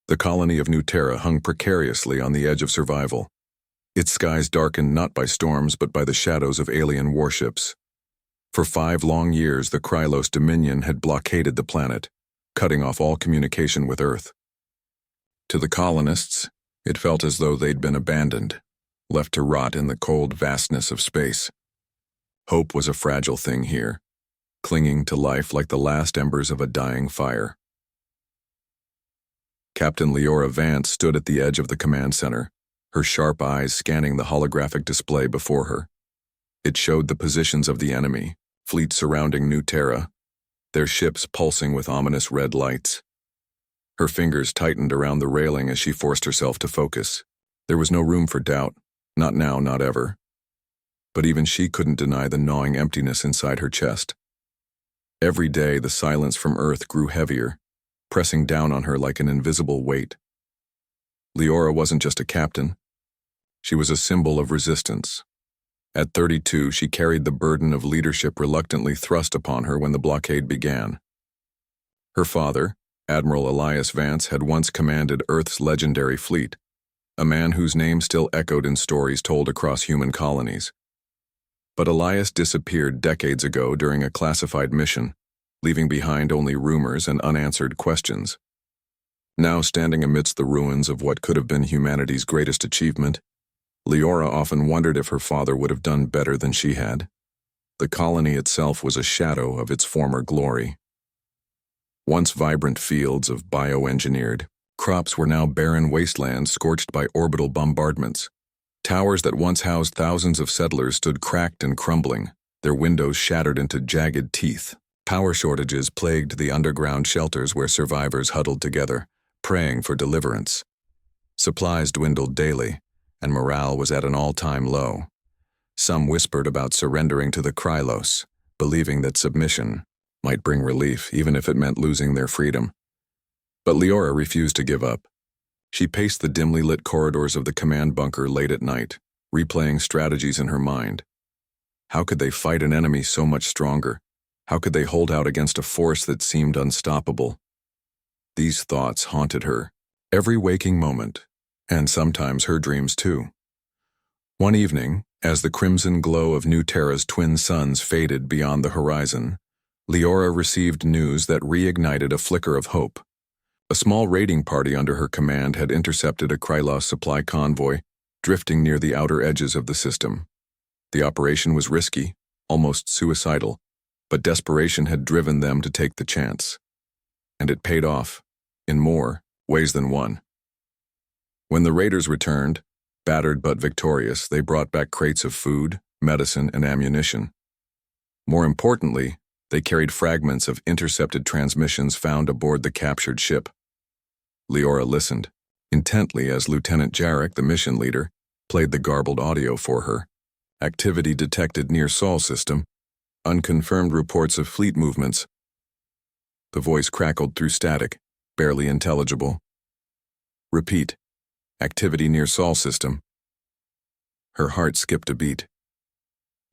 The colony of New Terra hung precariously on the edge of survival, its skies darkened not by storms but by the shadows of alien warships. For 5 long years, the Krylos Dominion had blockaded the planet, cutting off all communication with Earth. To the colonists, it felt as though they'd been abandoned, left to rot in the cold vastness of space. Hope was a fragile thing here, clinging to life like the last embers of a dying fire. Captain Leora Vance stood at the edge of the command center, her sharp eyes scanning the holographic display before her. It showed the positions of the enemy, fleets surrounding New Terra, their ships pulsing with ominous red lights. Her fingers tightened around the railing as she forced herself to focus. There was no room for doubt, not now, not ever. But even she couldn't deny the gnawing emptiness inside her chest. Every day, the silence from Earth grew heavier, pressing down on her like an invisible weight. Leora wasn't just a captain. She was a symbol of resistance. At 32, she carried the burden of leadership reluctantly thrust upon her when the blockade began. Her father, Admiral Elias Vance, had once commanded Earth's legendary fleet, a man whose name still echoed in stories told across human colonies. But Elias disappeared decades ago during a classified mission, leaving behind only rumors and unanswered questions. Now standing amidst the ruins of what could have been humanity's greatest achievement, Leora often wondered if her father would have done better than she had. The colony itself was a shadow of its former glory. Once vibrant fields of bioengineered crops were now barren wastelands scorched by orbital bombardments. Towers that once housed thousands of settlers stood cracked and crumbling, their windows shattered into jagged teeth. Power shortages plagued the underground shelters where survivors huddled together, praying for deliverance. Supplies dwindled daily, and morale was at an all-time low. Some whispered about surrendering to the Krylos, believing that submission might bring relief even if it meant losing their freedom. But Leora refused to give up. She paced the dimly lit corridors of the command bunker late at night, replaying strategies in her mind. How could they fight an enemy so much stronger? How could they hold out against a force that seemed unstoppable? These thoughts haunted her every waking moment, and sometimes her dreams too. One evening, as the crimson glow of New Terra's twin suns faded beyond the horizon, Leora received news that reignited a flicker of hope. A small raiding party under her command had intercepted a Krylos supply convoy, drifting near the outer edges of the system. The operation was risky, almost suicidal, but desperation had driven them to take the chance. And it paid off, in more ways than one. When the raiders returned, battered but victorious, they brought back crates of food, medicine, and ammunition. More importantly, they carried fragments of intercepted transmissions found aboard the captured ship. Leora listened intently as Lieutenant Jarek, the mission leader, played the garbled audio for her. Activity detected near Sol system. Unconfirmed reports of fleet movements. The voice crackled through static, barely intelligible. Repeat. Activity near Sol system. Her heart skipped a beat.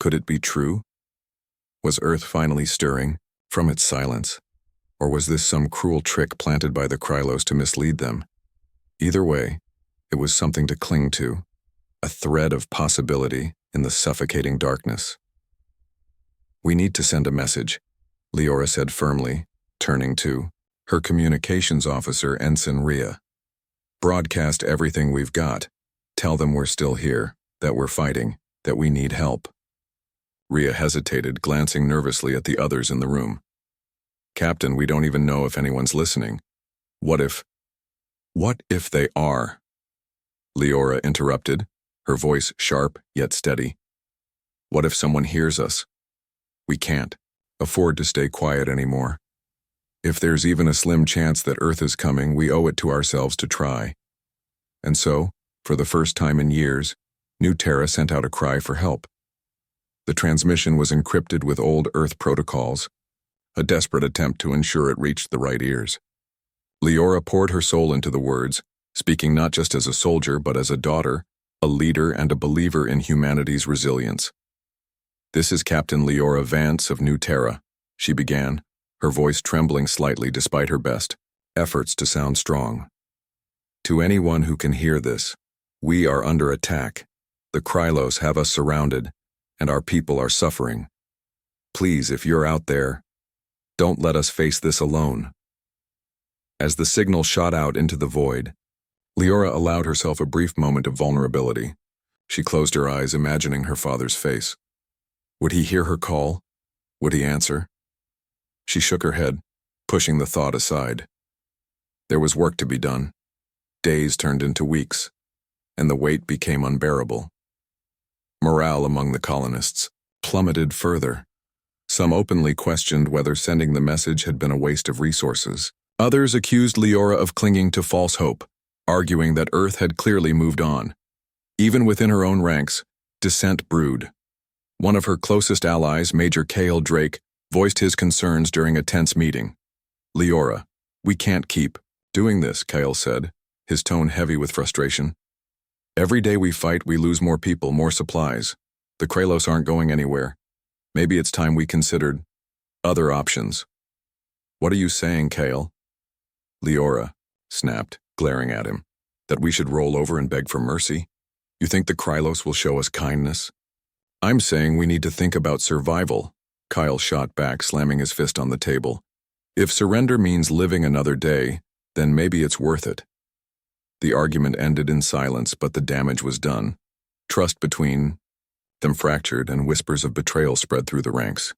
Could it be true? Was Earth finally stirring from its silence? Or was this some cruel trick planted by the Krylos to mislead them? Either way, it was something to cling to, a thread of possibility in the suffocating darkness. "We need to send a message," Leora said firmly, turning to her communications officer, Ensign Rhea. "Broadcast everything we've got. Tell them we're still here, that we're fighting, that we need help." Rhea hesitated, glancing nervously at the others in the room. "Captain, we don't even know if anyone's listening. What if they are?" Leora interrupted, her voice sharp yet steady. "What if someone hears us? We can't afford to stay quiet anymore. If there's even a slim chance that Earth is coming, we owe it to ourselves to try." And so, for the first time in years, New Terra sent out a cry for help. The transmission was encrypted with old Earth protocols, a desperate attempt to ensure it reached the right ears. Leora poured her soul into the words, speaking not just as a soldier but as a daughter, a leader, and a believer in humanity's resilience. "This is Captain Leora Vance of New Terra," she began, her voice trembling slightly despite her best efforts to sound strong. To anyone who can hear this, we are under attack. The Krylos have us surrounded, and our people are suffering. Please, if you're out there, don't let us face this alone. As the signal shot out into the void, Leora allowed herself a brief moment of vulnerability. She closed her eyes, imagining her father's face. Would he hear her call? Would he answer? She shook her head, pushing the thought aside. There was work to be done. Days turned into weeks, and the weight became unbearable. Morale among the colonists plummeted further. Some openly questioned whether sending the message had been a waste of resources. Others accused Leora of clinging to false hope, arguing that Earth had clearly moved on. Even within her own ranks, dissent brewed. One of her closest allies, Major Cale Drake, voiced his concerns during a tense meeting. Leora, we can't keep doing this, Cale said, his tone heavy with frustration. Every day we fight, we lose more people, more supplies. The Krylos aren't going anywhere. Maybe it's time we considered other options. What are you saying, Cale? Leora snapped, glaring at him. That we should roll over and beg for mercy? You think the Krylos will show us kindness? I'm saying we need to think about survival, Kyle shot back, slamming his fist on the table. If surrender means living another day, then maybe it's worth it. The argument ended in silence, but the damage was done. Trust between them fractured, and whispers of betrayal spread through the ranks.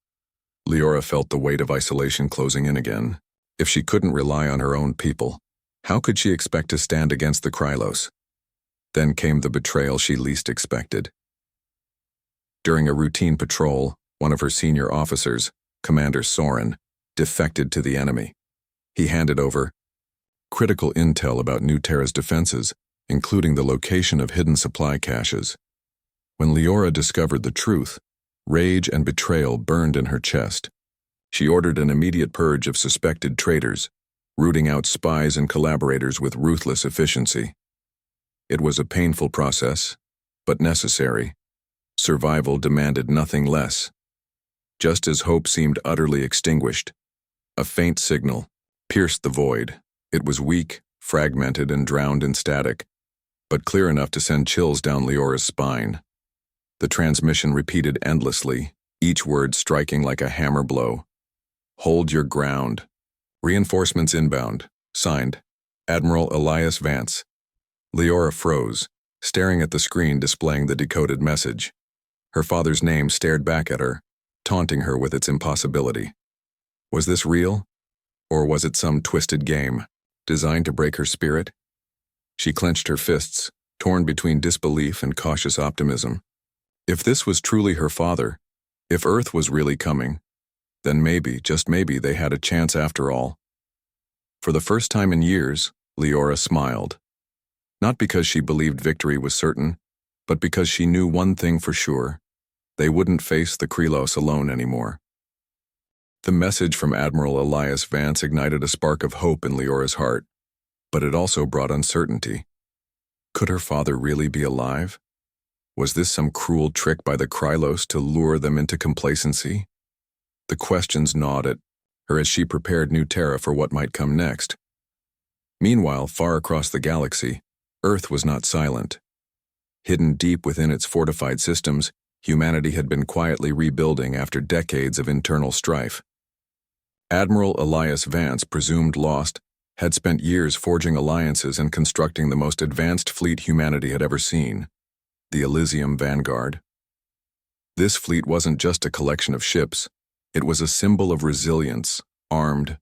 Leora felt the weight of isolation closing in again. If she couldn't rely on her own people, how could she expect to stand against the Krylos? Then came the betrayal she least expected. During a routine patrol, one of her senior officers, Commander Soren, defected to the enemy. He handed over critical intel about New Terra's defenses, including the location of hidden supply caches. When Leora discovered the truth, rage and betrayal burned in her chest. She ordered an immediate purge of suspected traitors, rooting out spies and collaborators with ruthless efficiency. It was a painful process, but necessary. Survival demanded nothing less. Just as hope seemed utterly extinguished, a faint signal pierced the void. It was weak, fragmented, and drowned in static, but clear enough to send chills down Leora's spine. The transmission repeated endlessly, each word striking like a hammer blow. Hold your ground. Reinforcements inbound. Signed, Admiral Elias Vance. Leora froze, staring at the screen displaying the decoded message. Her father's name stared back at her, taunting her with its impossibility. Was this real? Or was it some twisted game, designed to break her spirit? She clenched her fists, torn between disbelief and cautious optimism. If this was truly her father, if Earth was really coming, then maybe, just maybe, they had a chance after all. For the first time in years, Leora smiled. Not because she believed victory was certain, but because she knew one thing for sure. They wouldn't face the Krylos alone anymore. The message from Admiral Elias Vance ignited a spark of hope in Leora's heart, but it also brought uncertainty. Could her father really be alive? Was this some cruel trick by the Krylos to lure them into complacency? The questions gnawed at her as she prepared New Terra for what might come next. Meanwhile, far across the galaxy, Earth was not silent. Hidden deep within its fortified systems, humanity had been quietly rebuilding after decades of internal strife. Admiral Elias Vance, presumed lost, had spent years forging alliances and constructing the most advanced fleet humanity had ever seen, the Elysium Vanguard. This fleet wasn't just a collection of ships, it was a symbol of resilience, armed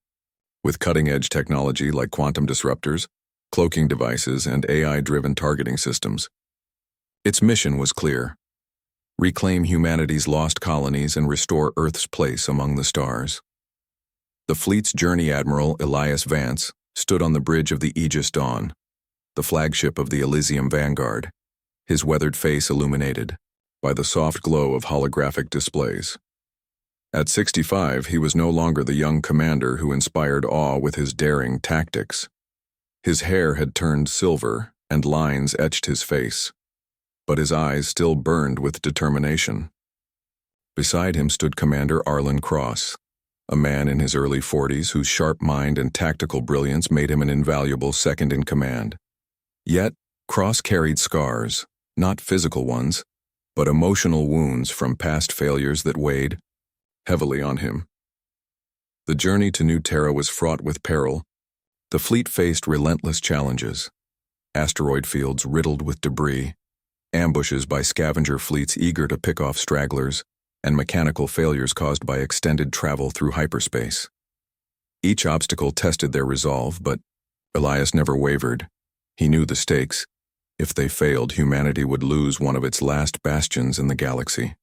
with cutting-edge technology like quantum disruptors, cloaking devices, and AI-driven targeting systems. Its mission was clear: reclaim humanity's lost colonies and restore Earth's place among the stars. The fleet's journey Admiral Elias Vance stood on the bridge of the Aegis Dawn, the flagship of the Elysium Vanguard, his weathered face illuminated by the soft glow of holographic displays. At 65, he was no longer the young commander who inspired awe with his daring tactics. His hair had turned silver, and lines etched his face, but his eyes still burned with determination. Beside him stood Commander Arlen Cross, a man in his early 40s whose sharp mind and tactical brilliance made him an invaluable second-in-command. Yet, Cross carried scars, not physical ones, but emotional wounds from past failures that weighed heavily on him. The journey to New Terra was fraught with peril. The fleet faced relentless challenges: asteroid fields riddled with debris, ambushes by scavenger fleets eager to pick off stragglers, and mechanical failures caused by extended travel through hyperspace. Each obstacle tested their resolve, but Elias never wavered. He knew the stakes. If they failed, humanity would lose one of its last bastions in the galaxy.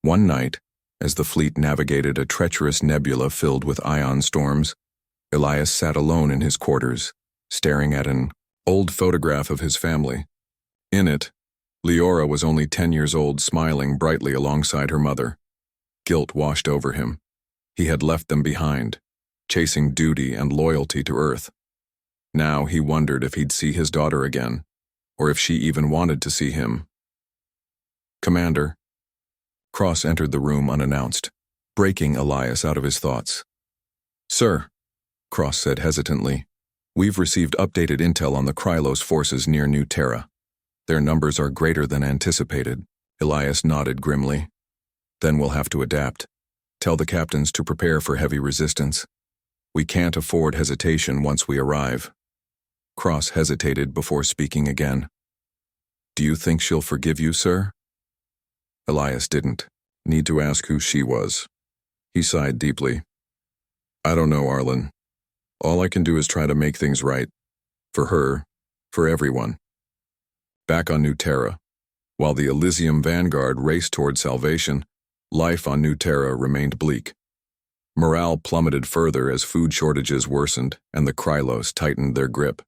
One night, as the fleet navigated a treacherous nebula filled with ion storms, Elias sat alone in his quarters, staring at an old photograph of his family. In it, Leora was only 10 years old, smiling brightly alongside her mother. Guilt washed over him. He had left them behind, chasing duty and loyalty to Earth. Now he wondered if he'd see his daughter again, or if she even wanted to see him. "Commander." Cross entered the room unannounced, breaking Elias out of his thoughts. "Sir," Cross said hesitantly, "we've received updated intel on the Krylos forces near New Terra. Their numbers are greater than anticipated." Elias nodded grimly. "Then we'll have to adapt. Tell the captains to prepare for heavy resistance. We can't afford hesitation once we arrive." Cross hesitated before speaking again. "Do you think she'll forgive you, sir?" Elias didn't need to ask who she was. He sighed deeply. "I don't know, Arlen. All I can do is try to make things right. For her, for everyone." Back on New Terra, while the Elysium Vanguard raced toward salvation, life on New Terra remained bleak. Morale plummeted further as food shortages worsened and the Krylos tightened their grip.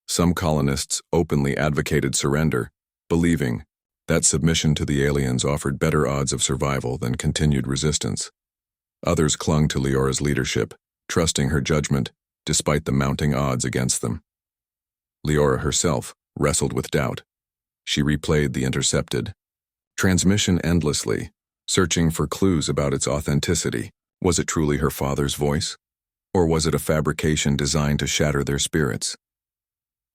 Some colonists openly advocated surrender, believing that submission to the aliens offered better odds of survival than continued resistance. Others clung to Leora's leadership, trusting her judgment despite the mounting odds against them. Leora herself wrestled with doubt. She replayed the intercepted transmission endlessly, searching for clues about its authenticity. Was it truly her father's voice? Or was it a fabrication designed to shatter their spirits?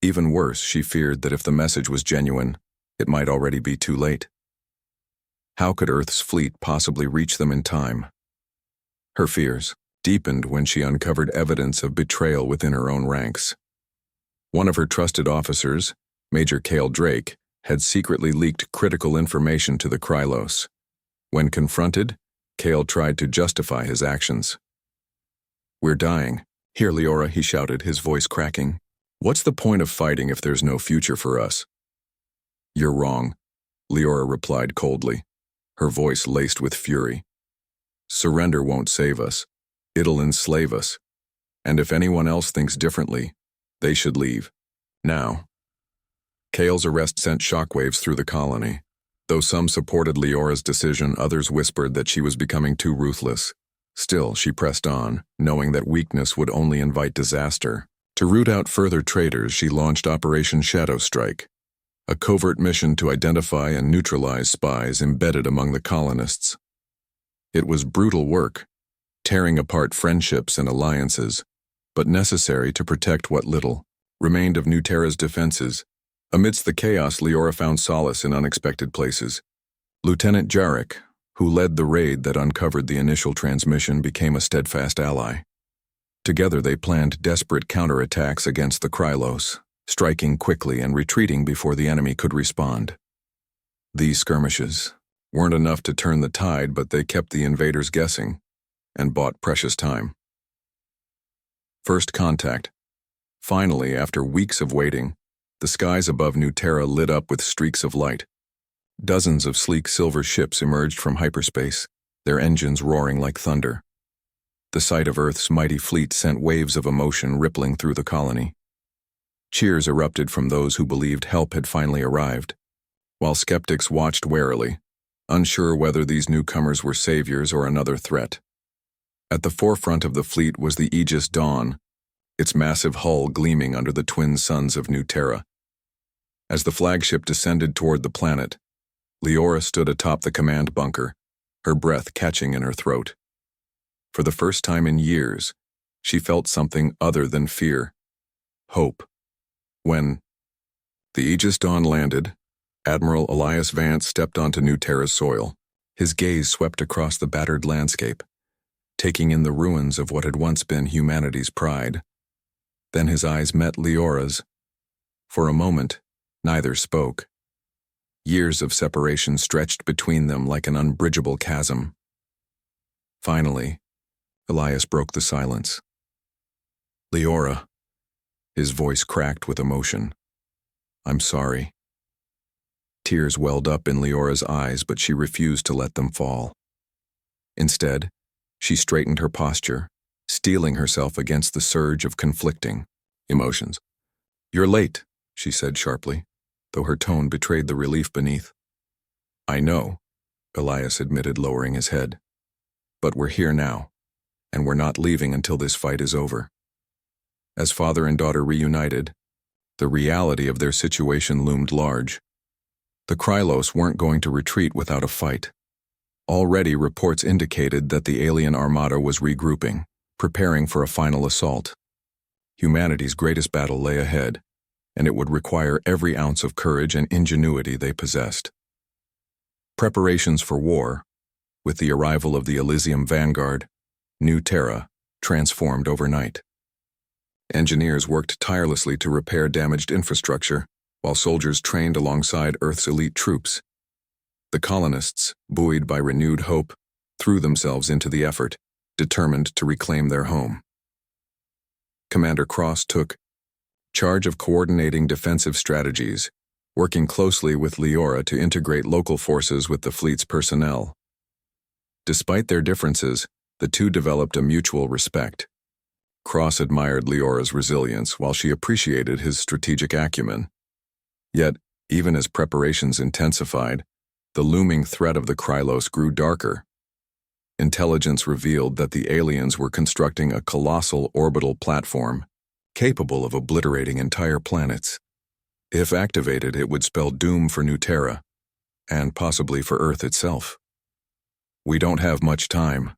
Even worse, she feared that if the message was genuine, it might already be too late. How could Earth's fleet possibly reach them in time? Her fears deepened when she uncovered evidence of betrayal within her own ranks. One of her trusted officers, Major Cale Drake, had secretly leaked critical information to the Krylos. When confronted, Cale tried to justify his actions. "We're dying. Here, Leora," he shouted, his voice cracking. "What's the point of fighting if there's no future for us?" "You're wrong," Leora replied coldly, her voice laced with fury. "Surrender won't save us. It'll enslave us. And if anyone else thinks differently, they should leave. Now." Cale's arrest sent shockwaves through the colony. Though some supported Leora's decision, others whispered that she was becoming too ruthless. Still, she pressed on, knowing that weakness would only invite disaster. To root out further traitors, she launched Operation Shadow Strike, a covert mission to identify and neutralize spies embedded among the colonists. It was brutal work, tearing apart friendships and alliances, but necessary to protect what little remained of New Terra's defenses. Amidst the chaos, Leora found solace in unexpected places. Lieutenant Jarek, who led the raid that uncovered the initial transmission, became a steadfast ally. Together they planned desperate counterattacks against the Krylos, striking quickly and retreating before the enemy could respond. These skirmishes weren't enough to turn the tide, but they kept the invaders guessing and bought precious time. First contact. Finally, after weeks of waiting, the skies above New Terra lit up with streaks of light. Dozens of sleek silver ships emerged from hyperspace, their engines roaring like thunder. The sight of Earth's mighty fleet sent waves of emotion rippling through the colony. Cheers erupted from those who believed help had finally arrived, while skeptics watched warily, unsure whether these newcomers were saviors or another threat. At the forefront of the fleet was the Aegis Dawn, its massive hull gleaming under the twin suns of New Terra. As the flagship descended toward the planet, Leora stood atop the command bunker, her breath catching in her throat. For the first time in years, she felt something other than fear: hope. When The Aegis Dawn landed. Admiral Elias Vance stepped onto New Terra's soil. His gaze swept across the battered landscape, taking in the ruins of what had once been humanity's pride. Then his eyes met Leora's. For a moment, neither spoke. Years of separation stretched between them like an unbridgeable chasm. Finally, Elias broke the silence. "Leora." His voice cracked with emotion. "I'm sorry." Tears welled up in Leora's eyes, but she refused to let them fall. Instead, she straightened her posture, steeling herself against the surge of conflicting emotions. "You're late," she said sharply, though her tone betrayed the relief beneath. "I know," Elias admitted, lowering his head. "But we're here now, and we're not leaving until this fight is over." As father and daughter reunited, the reality of their situation loomed large. The Krylos weren't going to retreat without a fight. Already reports indicated that the alien armada was regrouping, preparing for a final assault. Humanity's greatest battle lay ahead, and it would require every ounce of courage and ingenuity they possessed. Preparations for war, with the arrival of the Elysium Vanguard, New Terra, transformed overnight. Engineers worked tirelessly to repair damaged infrastructure, while soldiers trained alongside Earth's elite troops. The colonists, buoyed by renewed hope, threw themselves into the effort, determined to reclaim their home. Commander Cross took charge of coordinating defensive strategies, working closely with Leora to integrate local forces with the fleet's personnel. Despite their differences, the two developed a mutual respect. Cross admired Leora's resilience while she appreciated his strategic acumen. Yet, even as preparations intensified, the looming threat of the Krylos grew darker. Intelligence revealed that the aliens were constructing a colossal orbital platform, capable of obliterating entire planets. If activated, it would spell doom for New Terra, and possibly for Earth itself. "We don't have much time,"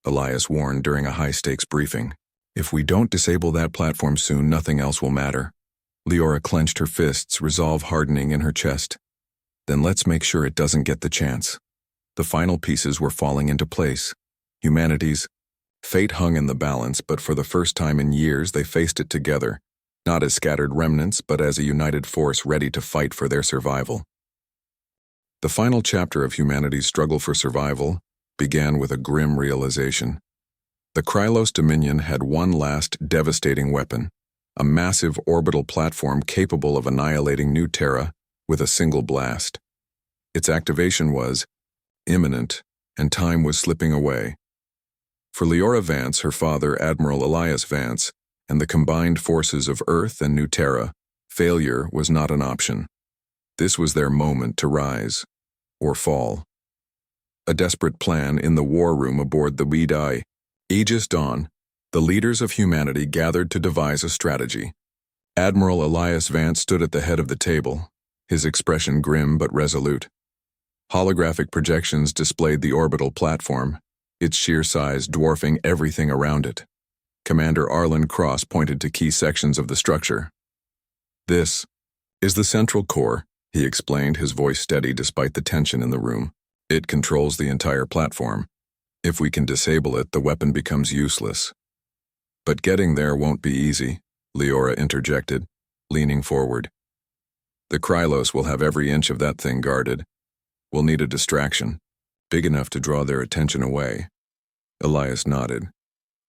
Elias warned during a high-stakes briefing. "If we don't disable that platform soon, nothing else will matter." Leora clenched her fists, resolve hardening in her chest. "Then let's make sure it doesn't get the chance." The final pieces were falling into place. Humanity's fate hung in the balance, but for the first time in years they faced it together, not as scattered remnants, but as a united force ready to fight for their survival. The final chapter of humanity's struggle for survival began with a grim realization. The Krylos Dominion had one last devastating weapon, a massive orbital platform capable of annihilating New Terra with a single blast. Its activation was imminent, and time was slipping away. For Leora Vance, her father, Admiral Elias Vance, and the combined forces of Earth and New Terra, failure was not an option. This was their moment to rise, or fall. A desperate plan in the war room aboard the Aegis Dawn, the leaders of humanity gathered to devise a strategy. Admiral Elias Vance stood at the head of the table, his expression grim but resolute. Holographic projections displayed the orbital platform, its sheer size dwarfing everything around it. Commander Arlen Cross pointed to key sections of the structure. "This is the central core," he explained, his voice steady despite the tension in the room. "It controls the entire platform. If we can disable it, the weapon becomes useless." "But getting there won't be easy," Leora interjected, leaning forward. "The Krylos will have every inch of that thing guarded. We'll need a distraction, big enough to draw their attention away." Elias nodded.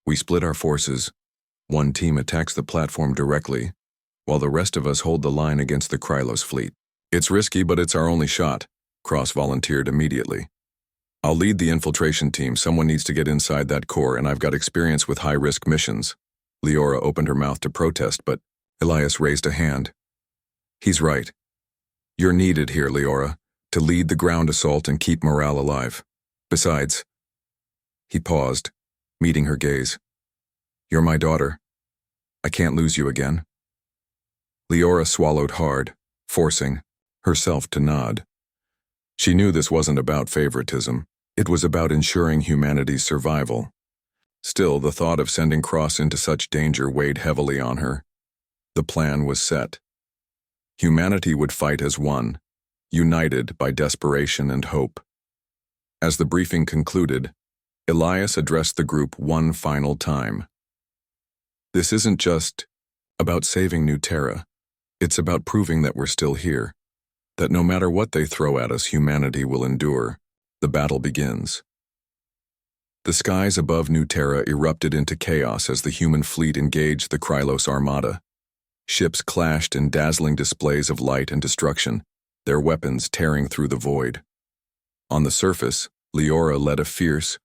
"We split our forces. One team attacks the platform directly, while the rest of us hold the line against the Krylos fleet. It's risky, but it's our only shot," Cross volunteered immediately. "I'll lead the infiltration team. Someone needs to get inside that core, and I've got experience with high-risk missions." Leora opened her mouth to protest, but Elias raised a hand. "He's right. You're needed here, Leora, to lead the ground assault and keep morale alive. Besides..." He paused, meeting her gaze. "You're my daughter. I can't lose you again." Leora swallowed hard, forcing herself to nod. She knew this wasn't about favoritism. It was about ensuring humanity's survival. Still, the thought of sending Cross into such danger weighed heavily on her. The plan was set. Humanity would fight as one, united by desperation and hope. As the briefing concluded, Elias addressed the group one final time. This isn't just about saving New Terra. It's about proving that we're still here, that no matter what they throw at us, humanity will endure. The battle begins. The skies above New Terra erupted into chaos as the human fleet engaged the Krylos armada. Ships clashed in dazzling displays of light and destruction, their weapons tearing through the void. On the surface, Leora led a fierce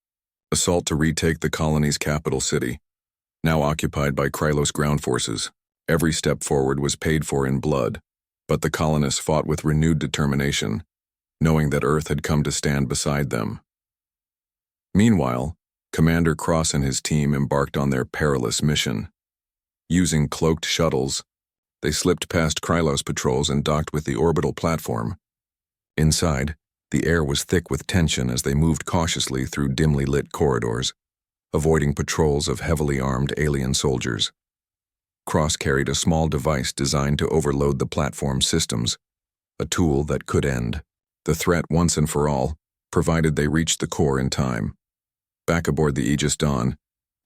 assault to retake the colony's capital city, now occupied by Krylos ground forces. Every step forward was paid for in blood, but the colonists fought with renewed determination, knowing that Earth had come to stand beside them. Meanwhile, Commander Cross and his team embarked on their perilous mission. Using cloaked shuttles, they slipped past Krylos patrols and docked with the orbital platform. Inside, the air was thick with tension as they moved cautiously through dimly lit corridors, avoiding patrols of heavily armed alien soldiers. Cross carried a small device designed to overload the platform's systems, a tool that could end the threat once and for all, provided they reached the core in time. Back aboard the Aegis Dawn,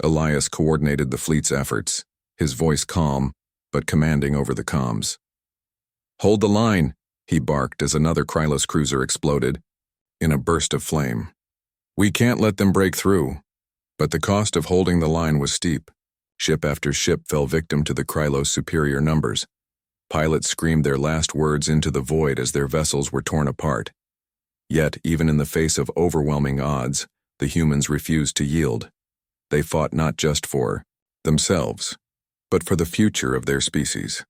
Elias coordinated the fleet's efforts, his voice calm, but commanding over the comms. "Hold the line," he barked as another Krylos cruiser exploded in a burst of flame. "We can't let them break through." But the cost of holding the line was steep. Ship after ship fell victim to the Krylos' superior numbers. Pilots screamed their last words into the void as their vessels were torn apart. Yet, even in the face of overwhelming odds, the humans refused to yield. They fought not just for themselves, but for the future of their species.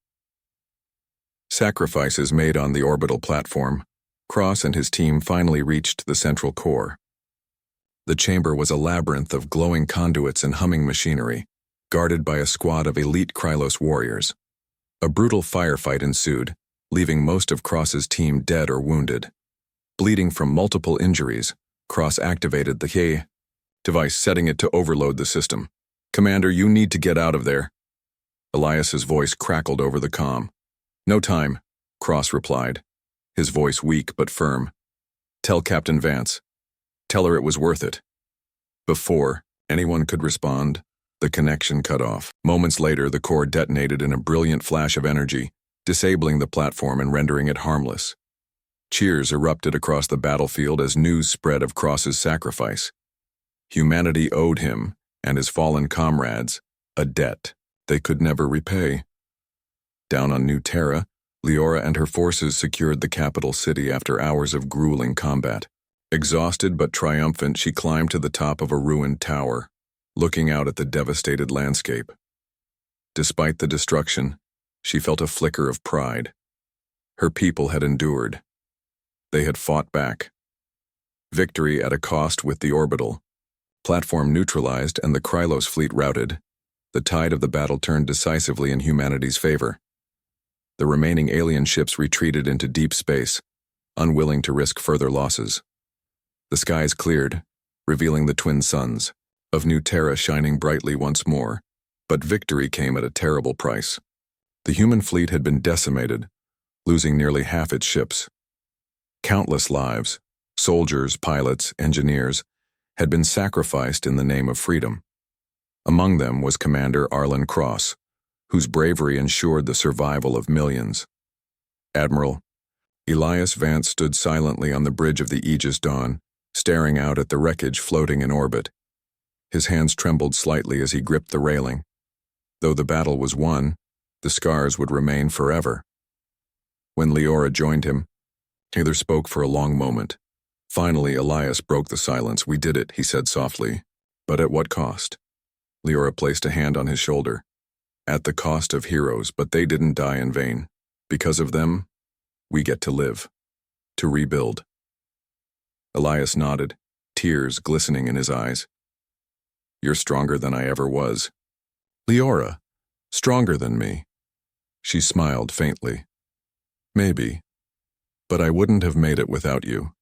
Sacrifices made on the orbital platform, Cross and his team finally reached the central core. The chamber was a labyrinth of glowing conduits and humming machinery, guarded by a squad of elite Krylos warriors. A brutal firefight ensued, leaving most of Cross's team dead or wounded. Bleeding from multiple injuries, Cross activated the HFY device, setting it to overload the system. "Commander, you need to get out of there." Elias's voice crackled over the comm. "No time," Cross replied, his voice weak but firm. "Tell Captain Vance. Tell her it was worth it." Before anyone could respond, the connection cut off. Moments later, the core detonated in a brilliant flash of energy, disabling the platform and rendering it harmless. Cheers erupted across the battlefield as news spread of Cross's sacrifice. Humanity owed him, and his fallen comrades, a debt they could never repay. Down on New Terra, Leora and her forces secured the capital city after hours of grueling combat. Exhausted but triumphant, she climbed to the top of a ruined tower, looking out at the devastated landscape. Despite the destruction, she felt a flicker of pride. Her people had endured. They had fought back. Victory at a cost with the orbital platform neutralized and the Krylos fleet routed. The tide of the battle turned decisively in humanity's favor. The remaining alien ships retreated into deep space, unwilling to risk further losses. The skies cleared, revealing the twin suns of New Terra shining brightly once more, but victory came at a terrible price. The human fleet had been decimated, losing nearly half its ships. Countless lives, soldiers, pilots, engineers, had been sacrificed in the name of freedom. Among them was Commander Arlen Cross, whose bravery ensured the survival of millions. Admiral Elias Vance stood silently on the bridge of the Aegis Dawn, staring out at the wreckage floating in orbit. His hands trembled slightly as he gripped the railing. Though the battle was won, the scars would remain forever. When Leora joined him, neither spoke for a long moment. Finally, Elias broke the silence. "We did it," he said softly. "But at what cost?" Leora placed a hand on his shoulder. "At the cost of heroes, but they didn't die in vain. Because of them, we get to live, to rebuild." Elias nodded, tears glistening in his eyes. "You're stronger than I ever was." "Leora, stronger than me?" She smiled faintly. "Maybe, but I wouldn't have made it without you."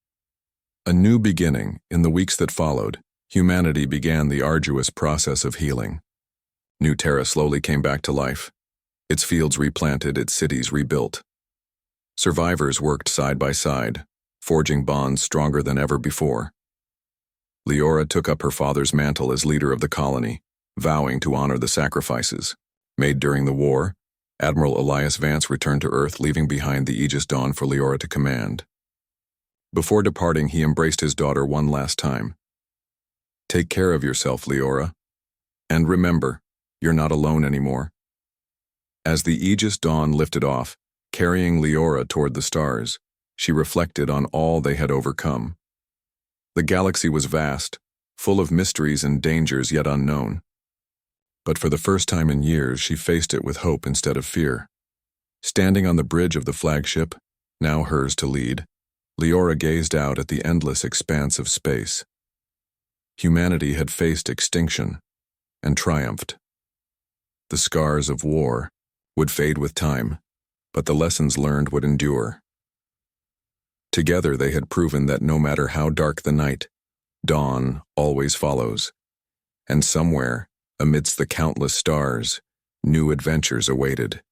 A new beginning. In the weeks that followed, humanity began the arduous process of healing. New Terra slowly came back to life, its fields replanted, its cities rebuilt. Survivors worked side by side, forging bonds stronger than ever before. Leora took up her father's mantle as leader of the colony, vowing to honor the sacrifices made during the war. Admiral Elias Vance returned to Earth, leaving behind the Aegis Dawn for Leora to command. Before departing, he embraced his daughter one last time. "Take care of yourself, Leora. And remember, you're not alone anymore." As the Aegis Dawn lifted off, carrying Leora toward the stars, she reflected on all they had overcome. The galaxy was vast, full of mysteries and dangers yet unknown. But for the first time in years, she faced it with hope instead of fear. Standing on the bridge of the flagship, now hers to lead, Leora gazed out at the endless expanse of space. Humanity had faced extinction and triumphed. The scars of war would fade with time, but the lessons learned would endure. Together they had proven that no matter how dark the night, dawn always follows. And somewhere, amidst the countless stars, new adventures awaited.